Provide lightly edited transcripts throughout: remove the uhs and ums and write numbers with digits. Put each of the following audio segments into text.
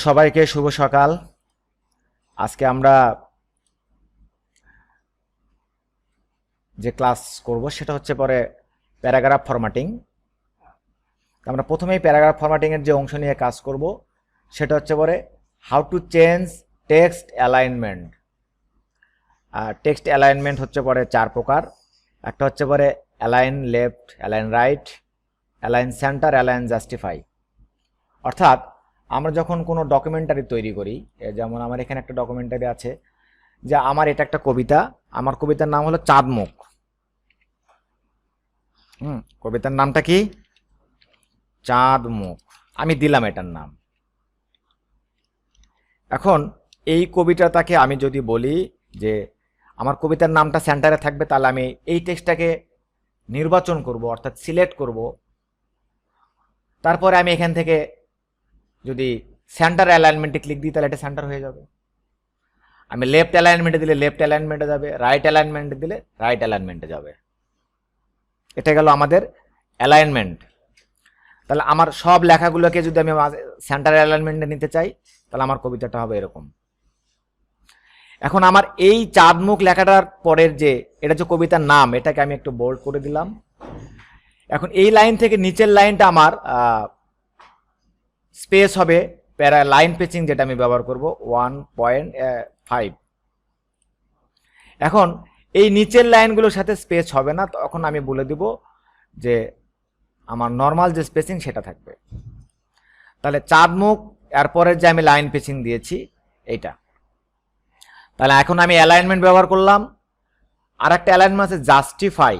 সবাইকে শুভ সকাল। আজকে আমরা যে ক্লাস করব সেটা হচ্ছে পরে প্যারাগ্রাফ ফরম্যাটিং। আমরা প্রথমেই প্যারাগ্রাফ ফরম্যাটিং এর যে অংশ নিয়ে কাজ করব সেটা হচ্ছে পরে how to change text alignment. Text alignment হচ্ছে পরে চার প্রকার। একটা হচ্ছে পরে align left, align right, align centre, align justify. অর্থাৎ আমরা যখন কোনো ডকুমেন্টারি তৈরি করি, যেমন আমার এখানে একটা ডকুমেন্টারি আছে, যে আমার এটা একটা কবিতা, আমার কবিতার নাম হলো চাঁদমুখ। কবিতার নামটা কি? চাঁদমুখ। আমি দিলাম এটার নাম। এখন এই কবিতাটাকে আমি যদি বলি যে আমার কবিতার নামটা সেন্টারে থাকবে, তাহলে আমি এই টেক্সটটাকে নির্বাচন করব, অর্থাৎ সিলেক্ট করব। তারপরে আমি এখান থেকে যদি সেন্টার অ্যালাইনমেন্টে ক্লিক দিই তাহলে এটা সেন্টার হয়ে যাবে। আমি লেফট অ্যালাইনমেন্টে দিলে লেফট অ্যালাইনমেন্টে যাবে, রাইট অ্যালাইনমেন্টে দিলে রাইট অ্যালাইনমেন্টে যাবে। এটা গেল আমাদের অ্যালাইনমেন্ট। তাহলে আমার সব লেখাগুলোকে যদি আমি সেন্টার অ্যালাইনমেন্টে নিতে চাই তাহলে আমার কবিতাটা হবে এরকম। এখন আমার এই চাঁদমুখ লেখাটার পরের যে এটা যে কবিতার নাম, এটাকে আমি একটু বোল্ড করে দিলাম। এখন এই লাইন থেকে নিচের লাইনটা আমার স্পেস হবে লাইন পেচিং, যেটা আমি ব্যবহার করব 1.5। এখন এই নিচের লাইনগুলোর সাথে স্পেস হবে না, তখন আমি বলে দিব যে আমার নর্মাল যে স্পেসিং সেটা থাকবে। তাহলে চাঁদমুখ এরপরের যে আমি লাইন পেচিং দিয়েছি এইটা। তাহলে এখন আমি অ্যালাইনমেন্ট ব্যবহার করলাম। আর একটা অ্যালাইনমেন্ট আছে জাস্টিফাই।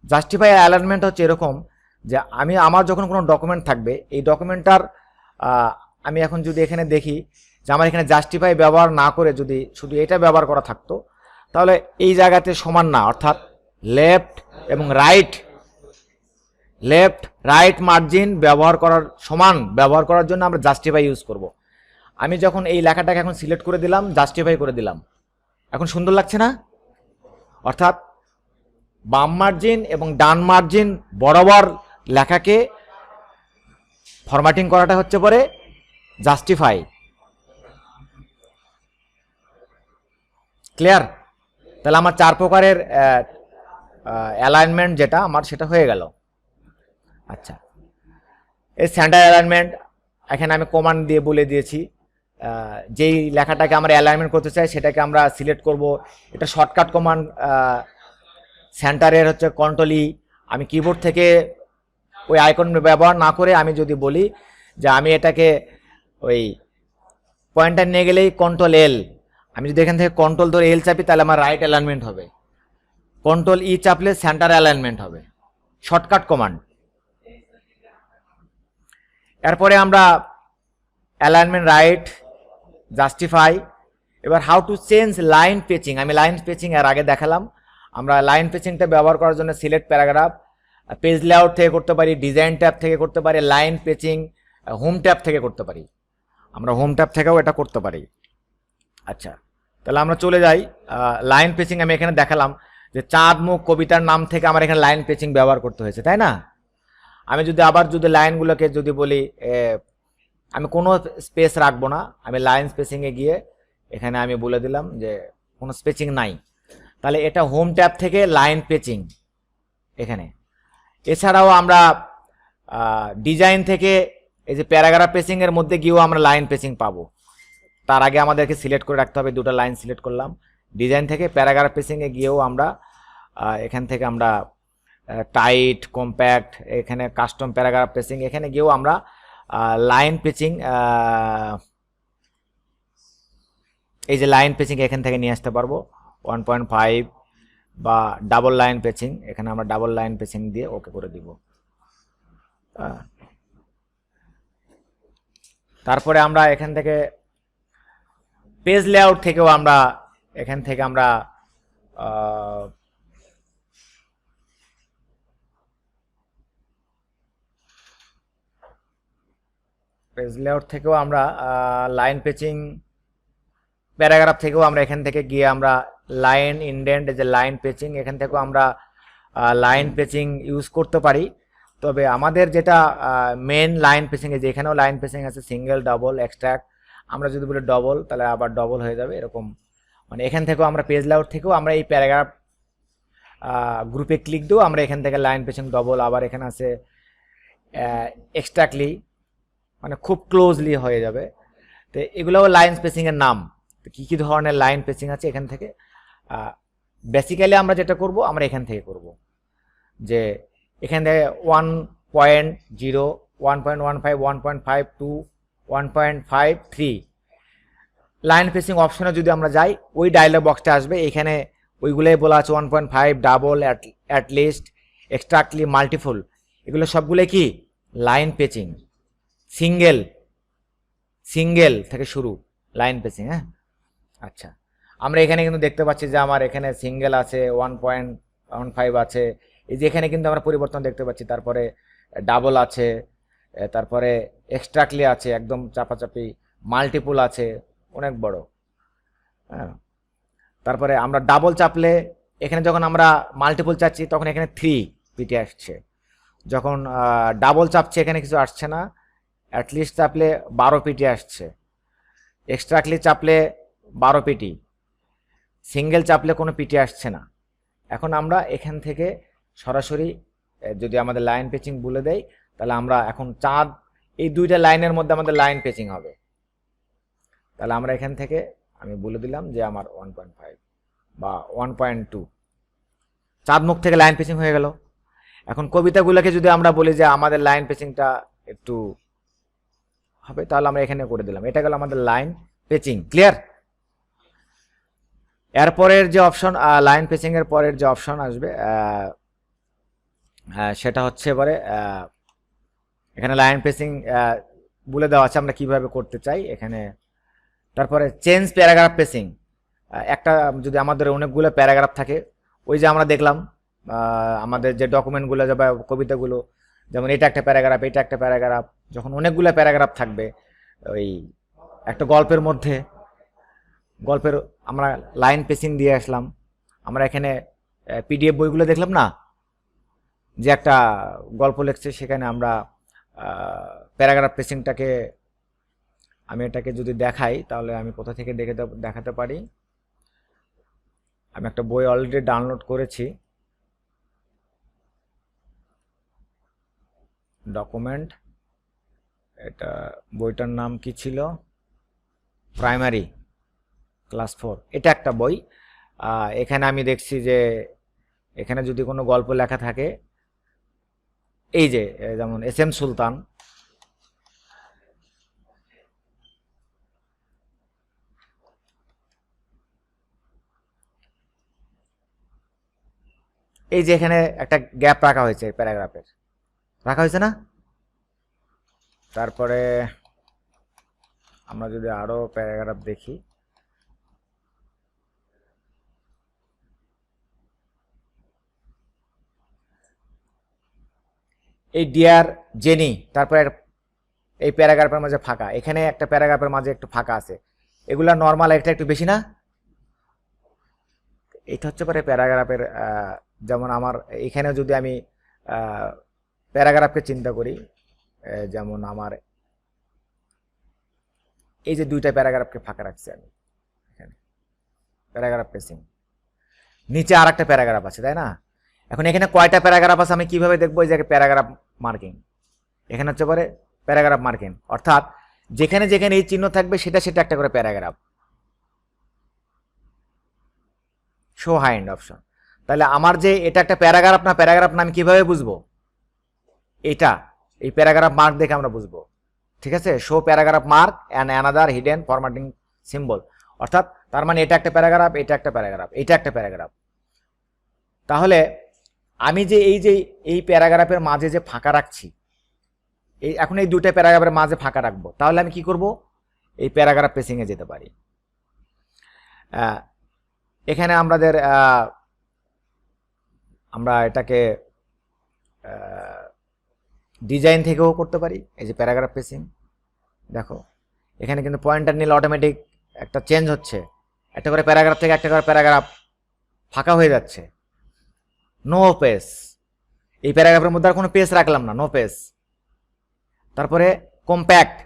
জাস্টিফাই অ্যালাইনমেন্ট হচ্ছে এরকম যে আমার যখন কোনো ডকুমেন্ট থাকবে, এই ডকুমেন্টটার আমি এখন যদি এখানে দেখি যে আমার এখানে জাস্টিফাই ব্যবহার না করে যদি শুধু এটা ব্যবহার করা থাকতো, তাহলে এই জায়গাতে সমান না, অর্থাৎ লেফট এবং রাইট মার্জিন ব্যবহার করার সমান ব্যবহার করার জন্য আমরা জাস্টিফাই ইউজ করব। আমি যখন এই লেখাটাকে এখন সিলেক্ট করে দিলাম, জাস্টিফাই করে দিলাম, এখন সুন্দর লাগছে না? অর্থাৎ বাম মার্জিন এবং ডান মার্জিন বরাবর লেখাকে ফরম্যাটিং করাটা হচ্ছে পরে জাস্টিফাই। ক্লিয়ার? তাহলে আমার চার প্রকারের অ্যালাইনমেন্ট যেটা আমার সেটা হয়ে গেল। আচ্ছা, এই সেন্টার অ্যালাইনমেন্ট এখানে আমি কমান্ড দিয়ে বলে দিয়েছি। যেই লেখাটাকে আমরা অ্যালাইনমেন্ট করতে চাই সেটাকে আমরা সিলেক্ট করব। এটা শর্টকাট কমান্ড সেন্টারের হচ্ছে কন্ট্রোল-ই। আমি কিবোর্ড থেকে ওই আইকন ব্যবহার না করে আমি যদি বলি যে আমি এটাকে ওই পয়েন্টার নিয়ে গেলেই কন্ট্রোল-এল, আমি যদি এখান থেকে কন্ট্রোল ধরে এল চাপি তাহলে আমার রাইট অ্যালাইনমেন্ট হবে, কন্ট্রোল-ই চাপলে সেন্টার অ্যালাইনমেন্ট হবে। Shortcut command. এরপরে আমরা অ্যালাইনমেন্ট রাইট, জাস্টিফাই। এবার হাউ টু চেঞ্জ লাইন পেচিং। আমি লাইন পেচিং এর আগে দেখালাম। আমরা লাইন পেচিংটা ব্যবহার করার জন্য সিলেক্ট প্যারাগ্রাফ, পেজ লেআউট থেকে করতে পারি, ডিজাইন ট্যাব থেকে করতে পারি, লাইন পেচিং হোম ট্যাব থেকে করতে পারি। আমরা হোম ট্যাব থেকেও এটা করতে পারি। আচ্ছা, তাহলে আমরা চলে যাই লাইন পেচিং। আমি এখানে দেখালাম যে চাঁদমুখ কবিতার নাম থেকে আমার এখানে লাইন পেচিং ব্যবহার করতে হয়েছে, তাই না? আমি যদি আবার লাইনগুলোকে যদি বলি আমি কোনো স্পেস রাখবো না, আমি লাইন স্পেসিংয়ে গিয়ে এখানে আমি বলে দিলাম যে কোনো স্পেসিং নাই, তাহলে এটা হোম ট্যাব থেকে লাইন পেচিং এখানে। এছাড়াও আমরা ডিজাইন থেকে এই যে প্যারাগ্রাফ পেচিং এর মধ্যে গিয়েও আমরা লাইন পেচিং পাবো। তার আগে আমাদেরকে সিলেক্ট করে রাখতে হবে, দুটো লাইন সিলেক্ট করলাম। ডিজাইন থেকে প্যারাগ্রাফ পেচিংয়ে গিয়েও আমরা এখান থেকে আমরা টাইট, কম্প্যাক্ট, এখানে কাস্টম প্যারাগ্রাফ পেচিং, এখানে গিয়েও আমরা লাইন পেচিং, এই যে লাইন পেচিং এখান থেকে নিয়ে আসতে পারবো 1.5 বা ডাবল লাইন পেচিং। এখানে আমরা ডাবল লাইন পেচিং দিয়ে ওকে করে দিব। তারপরে আমরা এখান থেকে পেজ লেআউট থেকেও আমরা এখান থেকে আমরা পেজ লেআউট থেকেও আমরা লাইন পেচিং, প্যারাগ্রাফ থেকেও আমরা এখান থেকে গিয়ে আমরা লাইন ইনডেন্ট, যে লাইন পেচিং, এখান থেকেও আমরা লাইন পেচিং ইউজ করতে পারি। তবে আমাদের যেটা মেন লাইন পেচিং, যে এখানেও লাইন পেচিং আছে, সিঙ্গেল, ডাবল, এক্সট্রাক্ট, আমরা যদি বলি ডবল তাহলে আবার ডবল হয়ে যাবে, এরকম। মানে এখান থেকেও আমরা পেজ লেআউট থেকেও আমরা এই প্যারাগ্রাফ গ্রুপে ক্লিক দিও, আমরা এখান থেকে লাইন পেজিং ডবল, আবার এখানে আছে এক্সট্রাক্টলি, মানে খুব ক্লোজলি হয়ে যাবে। তো এগুলোও লাইন স্পেসিংয়ের নাম। কী কী ধরনের লাইন পেজিং আছে এখান থেকে বেসিক্যালি আমরা যেটা করব, আমরা এখান থেকে করব যে এখান থেকে 1.0, 1.15, 1.52, 1.53 লাইন পেসিং অপশনে যদি আমরা যাই, ওই ডায়লগ বক্সটা আসবে। এখানে ওইগুলোই বলা আছে 1.5, ডাবল, অ্যাট লিস্ট, এক্সট্রাক্টলি, মাল্টিফুল, এগুলো সবগুলো কি লাইন পেচিং। সিঙ্গেল থেকে শুরু লাইন পেচিং। হ্যাঁ, আচ্ছা, আমরা এখানে কিন্তু দেখতে পাচ্ছি যে আমার এখানে সিঙ্গেল আছে, 1.15 আছে, এই যে এখানে কিন্তু আমরা পরিবর্তন দেখতে পাচ্ছি। তারপরে ডাবল আছে, তারপরে এক্সট্রাক্টলি আছে একদম চাপাচাপি, মাল্টিপুল আছে অনেক বড়। হ্যাঁ, তারপরে আমরা ডাবল চাপলে এখানে যখন আমরা মাল্টিপুল চাচ্ছি তখন এখানে 3 পিটি আসছে, যখন ডাবল চাপছে এখানে কিছু আসছে না, অ্যাটলিস্ট চাপলে 12 পিটি আসছে, এক্সট্রাক্টলি চাপলে 12 পিটি, সিঙ্গেল চাপলে কোনো পিটি আসছে না। এখন আমরা এখান থেকে সরাসরি যদি আমাদের লাইন পেচিং বলে দেয়, তাহলে আমরা এখন চাঁদ এই দুইটা লাইনের মধ্যে আমাদের লাইন পেচিং হবে। তাহলে আমরা এখান থেকে আমি বলে দিলাম যে আমার 1.5 বা 1.2 চাঁদ মুখ থেকে লাইন পেচিং হয়ে গেল। এখন কবিতাগুলোকে যদি আমরা বলি যে আমাদের লাইন পেচিংটা একটু হবে, তাহলে আমরা এখানে করে দিলাম। এটা গেল আমাদের লাইন পেচিং। ক্লিয়ার? এরপরের যে অপশন, লাইন পেচিং এর পরের যে অপশন আসবে সেটা হচ্ছে এবারে এখানে লাইন পেচিং বলে দেওয়া আছে আমরা কিভাবে করতে চাই এখানে। তারপরে চেঞ্জ প্যারাগ্রাফ পেচিং, একটা যদি আমাদের অনেকগুলো প্যারাগ্রাফ থাকে, ওই যে আমরা দেখলাম আমাদের যে ডকুমেন্টগুলো বা কবিতাগুলো, যেমন এটা একটা প্যারাগ্রাফ, এটা একটা প্যারাগ্রাফ, যখন অনেকগুলো প্যারাগ্রাফ থাকবে ওই একটা গল্পের মধ্যে, গল্পের আমরা লাইন পেচিং দিয়ে আসলাম। আমরা এখানে পিডিএফ বইগুলো দেখলাম না, যে একটা গল্প লিখছে, সেখানে আমরা প্যারাগ্রাফ পেচিংটাকে, আমি এটাকে যদি দেখাই তাহলে আমি কোথা থেকে দেখাতে পারি। আমি একটা বই অলরেডি ডাউনলোড করেছি, ডকুমেন্ট, এটা বইটার নাম কি ছিল, প্রাইমারি ক্লাস 4, এটা একটা বই। এখানে আমি দেখছি যে এখানে যদি কোনো গল্প লেখা থাকে, এই যে যেমন SM সুলতান, এই যে এখানে একটা গ্যাপ রাখা হয়েছে প্যারাগ্রাফের, রাখা হয়েছে না? তারপরে আমরা যদি আরো প্যারাগ্রাফ দেখি, এই ডিয়ার জেনি, তারপরে এই প্যারাগ্রাফের মাঝে ফাঁকা, এখানে একটা প্যারাগ্রাফের মাঝে একটু ফাঁকা আছে, এগুলা নর্মাল, এটা একটু বেশি না? এটা হচ্ছে পরে প্যারাগ্রাফের, যেমন আমার এখানে যদি আমি প্যারাগ্রাফকে চিন্তা করি, যেমন আমার এই যে দুইটা প্যারাগ্রাফকে ফাঁকা রাখছি আমি এখানে, প্যারাগ্রাফ পেচিং, নিচে আর একটা প্যারাগ্রাফ আছে, তাই না? এখন এখানে কয়টা প্যারাগ্রাফ আছে আমি কিভাবে দেখবো? এই যে প্যারাগ্রাফ মার্কিং, এখানে হচ্ছে পরে প্যারাগ্রাফ মার্কিং, অর্থাৎ যেখানে যেখানে এই চিহ্ন থাকবে সেটা সেটা একটা করে প্যারাগ্রাফ। শো হাইন্ড অপশন, তাহলে আমার যে এটা একটা প্যারাগ্রাফ না প্যারাগ্রাফ না আমি কিভাবে বুঝবো? এটা এই প্যারাগ্রাফ মার্ক দেখে আমরা বুঝবো, ঠিক আছে? Show paragraph mark and another hidden formatting symbol, অর্থাৎ তার মানে এটা একটা প্যারাগ্রাফ, এটা একটা প্যারাগ্রাফ, এটা একটা প্যারাগ্রাফ। তাহলে আমি যে এই প্যারাগ্রাফের মাঝে যে ফাঁকা রাখছি, এই এখন এই দুইটা প্যারাগ্রাফের মাঝে ফাঁকা রাখবো, তাহলে আমি কি করব? এই প্যারাগ্রাফ পেচিং এ যেতে পারি। এখানে আমরা এটাকে ডিজাইন থেকেও করতে পারি। এই যে প্যারাগ্রাফ পেচিং, দেখো এখানে কিন্তু পয়েন্টার নিলে অটোমেটিক একটা চেঞ্জ হচ্ছে, একটা করে প্যারাগ্রাফ থেকে একটা করে প্যারাগ্রাফ ফাঁকা হয়ে যাচ্ছে। নো পেজ, এই প্যারাগ্রাফের মধ্যে আর কোনো পেজ রাখলাম না, নো পেজ। তারপরে কম্প্যাক্ট,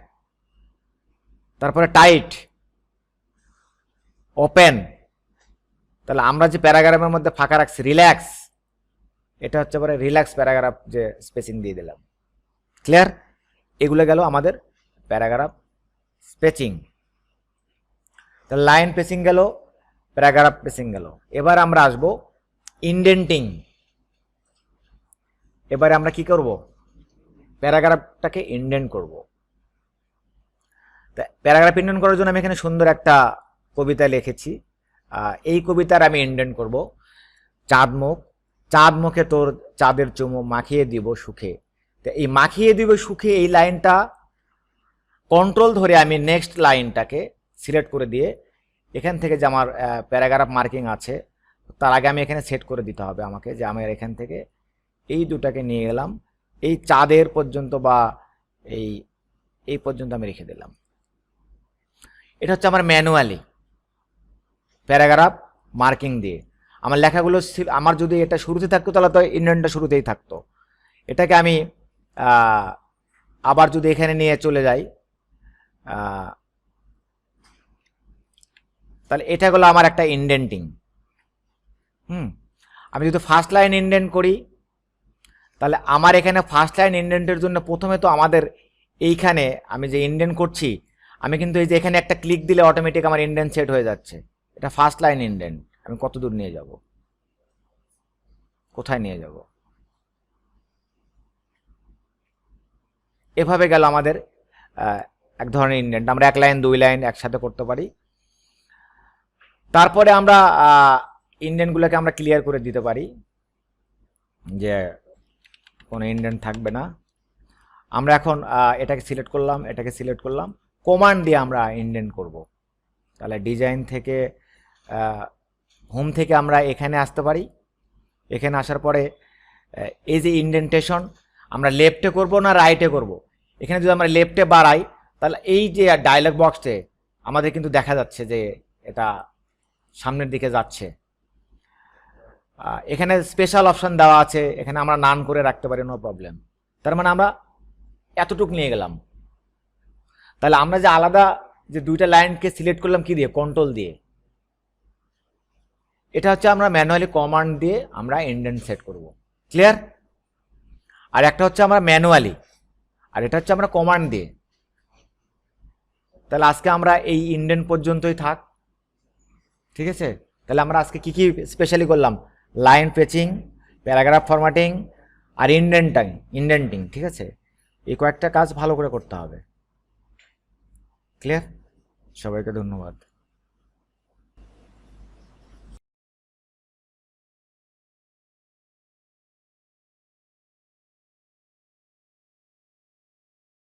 তারপরে টাইট, ওপেন, তাহলে আমরা যে প্যারাগ্রাফের মধ্যে ফাঁকা রাখছি রিল্যাক্স, এটা হচ্ছে পরে রিল্যাক্স প্যারাগ্রাফ যে স্পেসিং দিয়ে দিলাম। ক্লিয়ার? এগুলো গেল আমাদের প্যারাগ্রাফ স্পেসিং। তাহলে লাইন পেসিং গেল, প্যারাগ্রাফ পেসিং গেল। এবার আমরা আসব ইনডেন্টিং। এবারে আমরা কি করব? প্যারাগ্রাফটাকে ইনডেন্ট করব। প্যারাগ্রাফ ইনডেন্ট করার জন্য আমি এখানে সুন্দর একটা কবিতা লিখেছি। এই কবিতার আমি ইনডেন্ট করব। চাঁদ মুখ, চাঁদ মুখে তোর চাঁদের চুমু মাখিয়ে দিব সুখে। তো এই মাখিয়ে দিব সুখে এই লাইনটা কন্ট্রোল ধরে আমি নেক্সট লাইনটাকে সিলেক্ট করে দিয়ে এখান থেকে যে আমার প্যারাগ্রাফ মার্কিং আছে তার আগে আমি এখানে সেট করে দিতে হবে আমাকে, যে আমার এখান থেকে এই দুটাকে নিয়ে গেলাম এই চাঁদের পর্যন্ত বা এই পর্যন্ত আমি রেখে দিলাম। এটা হচ্ছে আমার ম্যানুয়ালি প্যারাগ্রাফ মার্কিং দিয়ে আমার লেখাগুলো। আমার যদি এটা শুরুতে থাকতো তাহলে তো ইন্ডেন্টটা শুরুতেই থাকতো। এটাকে আমি আবার যদি এখানে নিয়ে চলে যাই তাহলে এটা হলো আমার একটা ইনডেন্টিং। আমি যদি ফার্স্ট লাইন ইনডেন্ট করি তাহলে আমার এখানে ফার্স্ট লাইন ইনডেন্টের জন্য প্রথমে তো আমাদের এইখানে আমি যে ইনডেন্ট করছি আমি কিন্তু এই যে এখানে একটা ক্লিক দিলে অটোমেটিক আমার ইনডেন্ট সেট হয়ে যাচ্ছে। এটা ফার্স্ট লাইন ইনডেন্ট। আমি কত দূর নিয়ে যাব? কোথায় নিয়ে যাব? এভাবে গেল আমাদের এক ধরনের ইনডেন্ট। আমরা এক লাইন দুই লাইন একসাথে করতে পারি। তারপরে আমরা ইনডেন্টগুলোকে আমরা ক্লিয়ার করে দিতে পারি যে কোনো ইনডেন্ট থাকবে না। আমরা এখন এটাকে সিলেক্ট করলাম, এটাকে সিলেক্ট করলাম, কমান্ড দিয়ে আমরা ইনডেন্ট করব। তাহলে ডিজাইন থেকে হোম থেকে আমরা এখানে আসতে পারি। এখানে আসার পরে এই যে ইনডেন্টেশন আমরা লেফটে করব না রাইটে করব। এখানে যদি আমরা লেফটে বাড়াই তাহলে এই যে ডায়লগ বক্সে আমাদের কিন্তু দেখা যাচ্ছে যে এটা সামনের দিকে যাচ্ছে। এখানে স্পেশাল অপশন দেওয়া আছে, এখানে আমরা নান করে রাখতে পারি, নো প্রবলেম। তার মানে আমরা এতটুকু নিয়ে গেলাম। তাহলে আমরা যে আলাদা যে দুইটা লাইনকে সিলেক্ট করলাম কি দিয়ে? কন্ট্রোল দিয়ে। এটা হচ্ছে আমরা ম্যানুয়ালি কমান্ড দিয়ে আমরা ইনডেন্ট সেট করব। ক্লিয়ার? আর একটা হচ্ছে আমরা ম্যানুয়ালি, আর এটা হচ্ছে আমরা কমান্ড দিয়ে। তাহলে আজকে আমরা এই ইনডেন্ট পর্যন্তই থাক। ঠিক আছে? তাহলে আমরা আজকে কি কি স্পেশালি করলাম? লাইন পেচিং, প্যারাগ্রাফ ফরম্যাটিং আর ইনডেন্টিং। ঠিক আছে? এই কয়েকটা কাজ ভালো করে করতে হবে। ক্লিয়ার? সবাইকে ধন্যবাদ।